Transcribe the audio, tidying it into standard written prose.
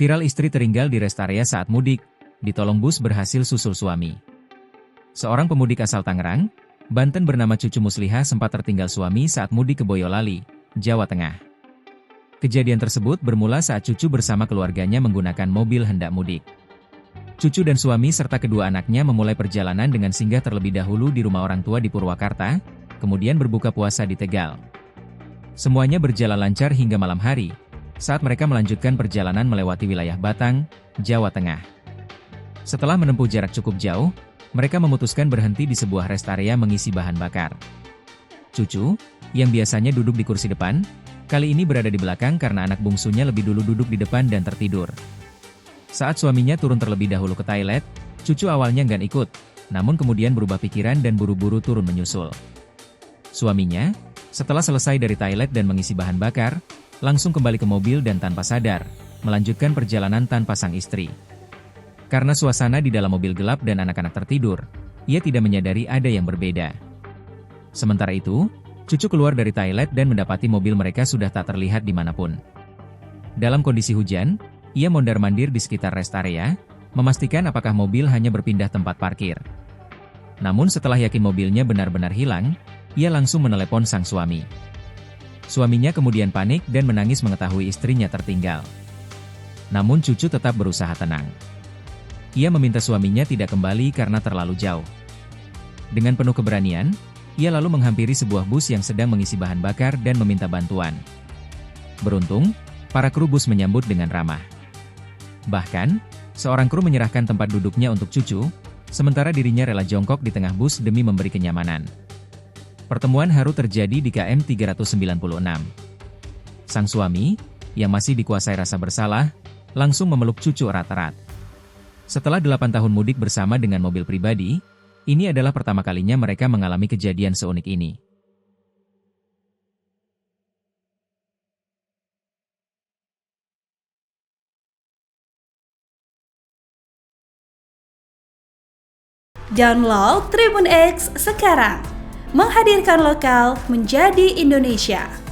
Viral istri tertinggal di rest area saat mudik, ditolong bus berhasil susul suami. Seorang pemudik asal Tangerang, Banten bernama Cucu Musliha sempat tertinggal suami saat mudik ke Boyolali, Jawa Tengah. Kejadian tersebut bermula saat Cucu bersama keluarganya menggunakan mobil hendak mudik. Cucu dan suami serta kedua anaknya memulai perjalanan dengan singgah terlebih dahulu di rumah orang tua di Purwakarta, kemudian berbuka puasa di Tegal. Semuanya berjalan lancar hingga malam hari, saat mereka melanjutkan perjalanan melewati wilayah Batang, Jawa Tengah. Setelah menempuh jarak cukup jauh, mereka memutuskan berhenti di sebuah rest area mengisi bahan bakar. Cucu, yang biasanya duduk di kursi depan, kali ini berada di belakang karena anak bungsunya lebih dulu duduk di depan dan tertidur. Saat suaminya turun terlebih dahulu ke toilet, Cucu awalnya enggan ikut, namun kemudian berubah pikiran dan buru-buru turun menyusul. Suaminya, setelah selesai dari toilet dan mengisi bahan bakar, langsung kembali ke mobil dan tanpa sadar, melanjutkan perjalanan tanpa sang istri. Karena suasana di dalam mobil gelap dan anak-anak tertidur, ia tidak menyadari ada yang berbeda. Sementara itu, Cucu keluar dari toilet dan mendapati mobil mereka sudah tak terlihat dimanapun. Dalam kondisi hujan, ia mondar-mandir di sekitar rest area, memastikan apakah mobil hanya berpindah tempat parkir. Namun setelah yakin mobilnya benar-benar hilang, ia langsung menelepon sang suami. Suaminya kemudian panik dan menangis mengetahui istrinya tertinggal. Namun Cucu tetap berusaha tenang. Ia meminta suaminya tidak kembali karena terlalu jauh. Dengan penuh keberanian, ia lalu menghampiri sebuah bus yang sedang mengisi bahan bakar dan meminta bantuan. Beruntung, para kru bus menyambut dengan ramah. Bahkan, seorang kru menyerahkan tempat duduknya untuk Cucu, sementara dirinya rela jongkok di tengah bus demi memberi kenyamanan. Pertemuan haru terjadi di KM 396. Sang suami, yang masih dikuasai rasa bersalah, langsung memeluk Cucu erat-erat. Setelah 8 tahun mudik bersama dengan mobil pribadi, ini adalah pertama kalinya mereka mengalami kejadian seunik ini. Download Tribun X sekarang, menghadirkan lokal menjadi Indonesia.